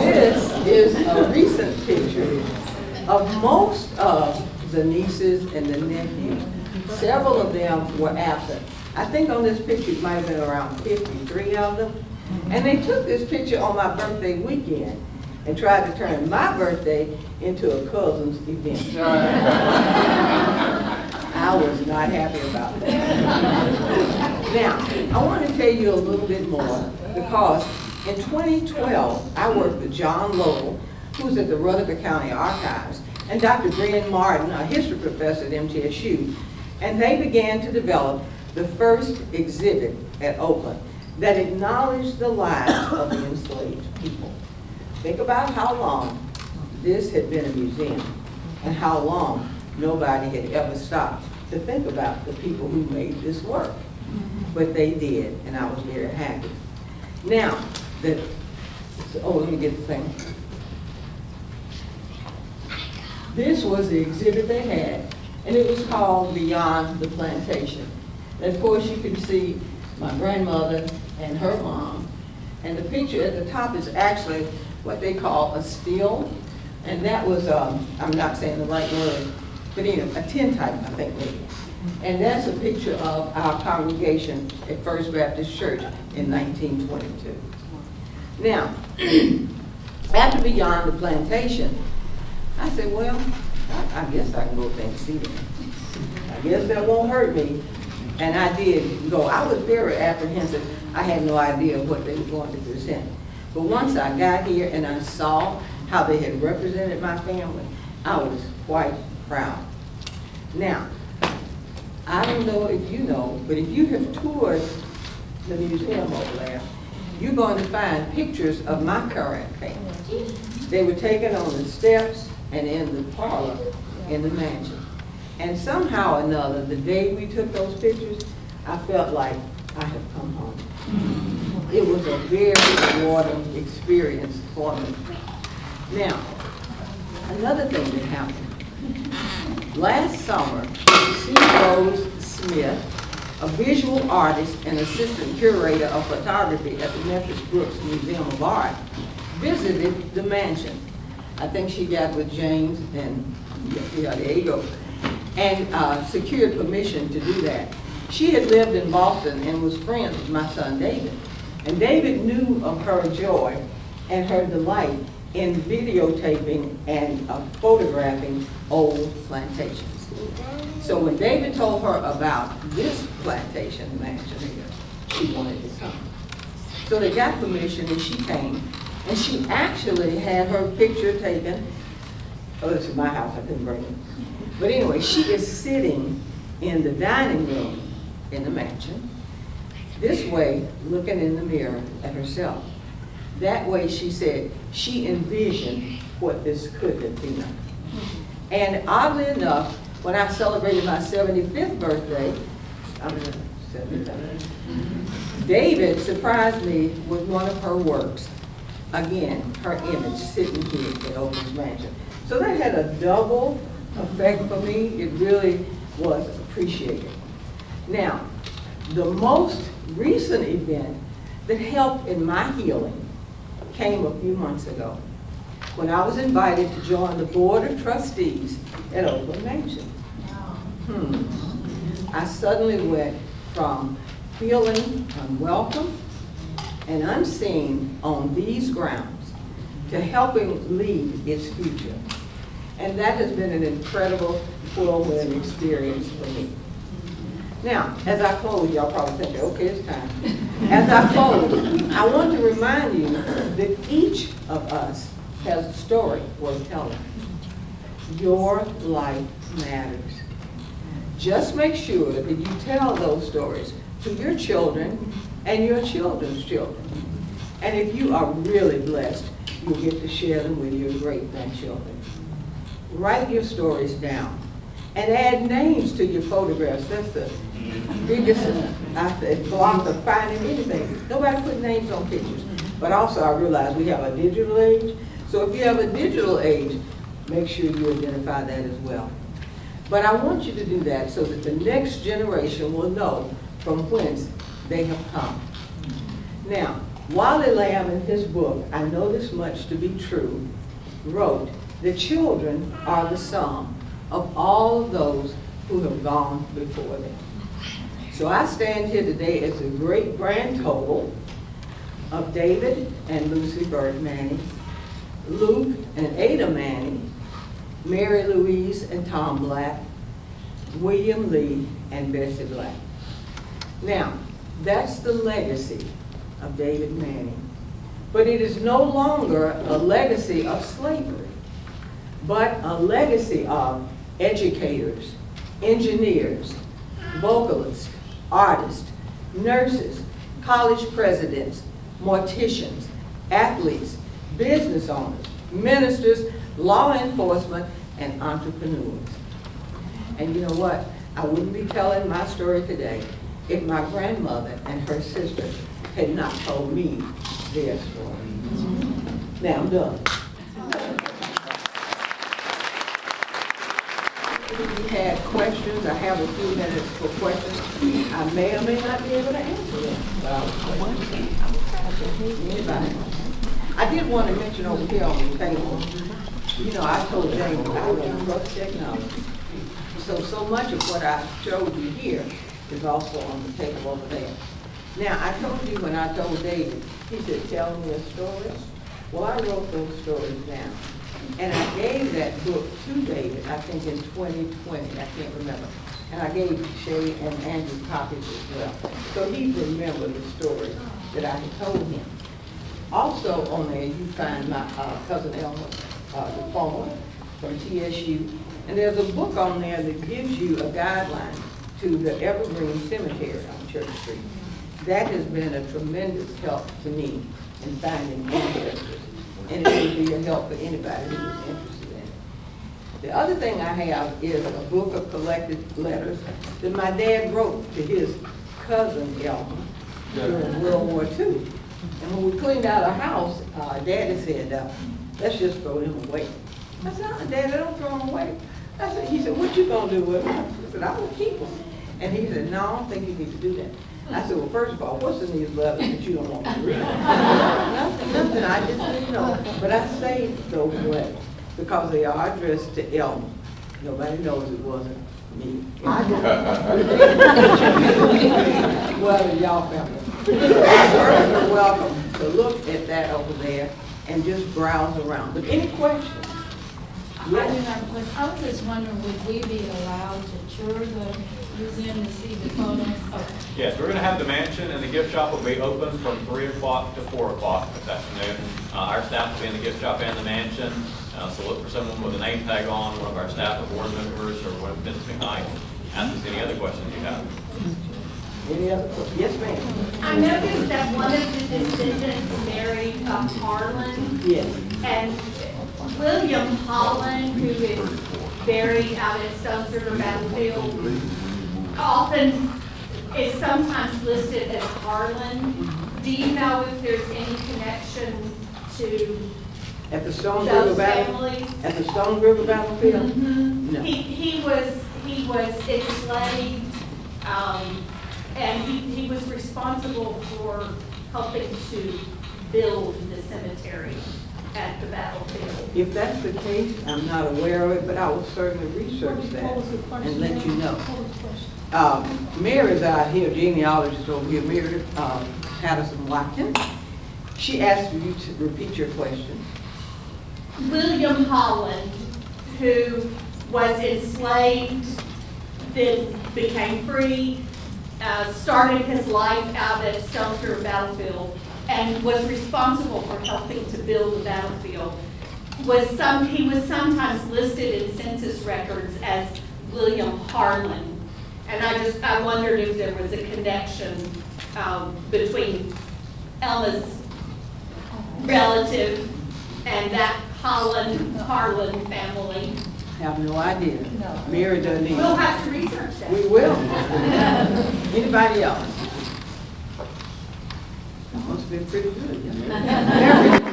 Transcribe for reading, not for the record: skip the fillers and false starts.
This is a recent picture of most of the nieces and the nephews. Several of them were absent. I think on this picture it might have been around 53 of them. And they took this picture on my birthday weekend and tried to turn my birthday into a cousin's event. I was not happy about that. Now, I want to tell you a little bit more because in 2012, I worked with John Lowell, who's at the Rutherford County Archives, and Dr. Brian Martin, a history professor at MTSU, and they began to develop the first exhibit at Oakland that acknowledged the lives of the enslaved people. Think about how long this had been a museum and how long nobody had ever stopped to think about the people who made this work. But they did, and I was very happy. Now, let me get the thing. This was the exhibit they had, and it was called Beyond the Plantation. And of course, you can see my grandmother and her mom, and the picture at the top is actually what they call a still, and that was, I'm not saying the right word, but anyway, a tintype, I think maybe. And that's a picture of our congregation at First Baptist Church in 1922. Now, after Beyond the Plantation, I said, well, I guess I can go there and see them. I guess that won't hurt me. And I did go. I was very apprehensive. I had no idea what they were going to present. But once I got here and I saw how they had represented my family, I was quite proud. Now, I don't know if you know, but if you have toured the museum over there, you're going to find pictures of my current family. They were taken on the steps and in the parlor in the mansion. And somehow or another, the day we took those pictures, I felt like I have come home. It was a very rewarding experience for me. Now, another thing that happened. Last summer, C. Rose Smith, a visual artist and assistant curator of photography at the Memphis Brooks Museum of Art, visited the mansion. I think she got with James and, yeah, there you go, and secured permission to do that. She had lived in Boston and was friends with my son David. And David knew of her joy and her delight in videotaping and photographing old plantations. So when David told her about this plantation mansion here, she wanted to come. So they got permission and she came, and she actually had her picture taken. Oh, this is my house, I couldn't bring it. But anyway, she is sitting in the dining room in the mansion, this way, looking in the mirror at herself. That way, she said, she envisioned what this could have been. And oddly enough, when I celebrated my 75th birthday, David surprised me with one of her works. Again, her image sitting here at Oakland's mansion. So that had a double effect for me. It really was appreciated. Now, the most recent event that helped in my healing came a few months ago when I was invited to join the Board of Trustees at Oakland Mansion. I suddenly went from feeling unwelcome and unseen on these grounds to helping lead its future. And that has been an incredible whirlwind experience for me. Now, as I close, y'all probably think, okay, it's time. As I close, I want to remind you that each of us has a story worth telling. Your life matters. Just make sure that you tell those stories to your children and your children's children. And if you are really blessed, you'll get to share them with your great-grandchildren. Write your stories down and add names to your photographs. That's the biggest block of finding anything. Nobody put names on pictures. But also I realize we have a digital age. So if you have a digital age, make sure you identify that as well. But I want you to do that so that the next generation will know from whence they have come. Now, Wally Lamb, in his book, I Know This Much to Be True, wrote, "The children are the sum of all of those who have gone before them." So I stand here today as a great grand total of David and Lucy Bird Maney, Luke and Ada Maney, Mary Louise and Tom Black, William Lee and Bessie Black. Now, that's the legacy of David Maney. But it is no longer a legacy of slavery, but a legacy of educators, engineers, vocalists, artists, nurses, college presidents, morticians, athletes, business owners, ministers, law enforcement, and entrepreneurs. And you know what? I wouldn't be telling my story today if my grandmother and her sister had not told me their story. Now I'm done. If you had questions, I have a few minutes for questions. I may or may not be able to answer them. Anybody? I did want to mention over here on the table, you know, I told James I don't trust technology. So much of what I showed you here is also on the table over there. Now, I told you when I told David, he said, tell me a story. Well, I wrote those stories down. And I gave that book to David, I think in 2020, I can't remember. And I gave Shay and Andrew copies as well. So he remembered the story that I had told him. Also on there, you find my cousin Elmer's diploma from TSU. And there's a book on there that gives you a guideline to the Evergreen Cemetery on Church Street. That has been a tremendous help to me in finding ancestors. And it would be a help for anybody who is interested in it. The other thing I have is a book of collected letters that my dad wrote to his cousin Elmer during World War II. And when we cleaned out our house, Daddy said, let's just throw them away. I said, Daddy, don't throw them away. He said, what you gonna do with them? I said, I'm gonna keep them. And he said, no, I don't think you need to do that. I said, well, first of all, what's in these letters that you don't want me to read? Nothing, I just didn't know. But I saved those letters because they are addressed to Elmer. Nobody knows it wasn't me. Well, y'all family. You're welcome to look at that over there and just browse around. But any questions? I do have a question. I was just wondering, would we be allowed to tour the museum to see the photos? Okay. Yes, we're going to have the mansion and the gift shop will be open from 3 o'clock to 4 o'clock this afternoon. Our staff will be in the gift shop and the mansion. So look for someone with a name tag on, one of our staff or board members, or one of Vince behind. Ask us any other questions you have. Any other questions? Yes, ma'am. I noticed that one of the descendants married Harlan. Yes. And William Holland, who is buried out at Stones River Battlefield, often is sometimes listed as Harlan. Do you know if there's any connection to At the Stone River those Battle? families? At the Stone River Battlefield? Mm-hmm. No. He was enslaved, and he was responsible for helping to build the cemetery at the battlefield. If that's the case, I'm not aware of it, but I will certainly research that and let you know. Mary's out here, genealogist over here, Mary Patterson Watkins. She asked you to repeat your question. William Holland, who was enslaved, then became free, started his life out at Stones River Battlefield, and was responsible for helping to build the battlefield. He was sometimes listed in census records as William Harlan, and I wondered if there was a connection between Elma's relative and that Harlan family. I have no idea. No. Mary doesn't either. We'll have to research that. We will. Anybody else? That must have been pretty good.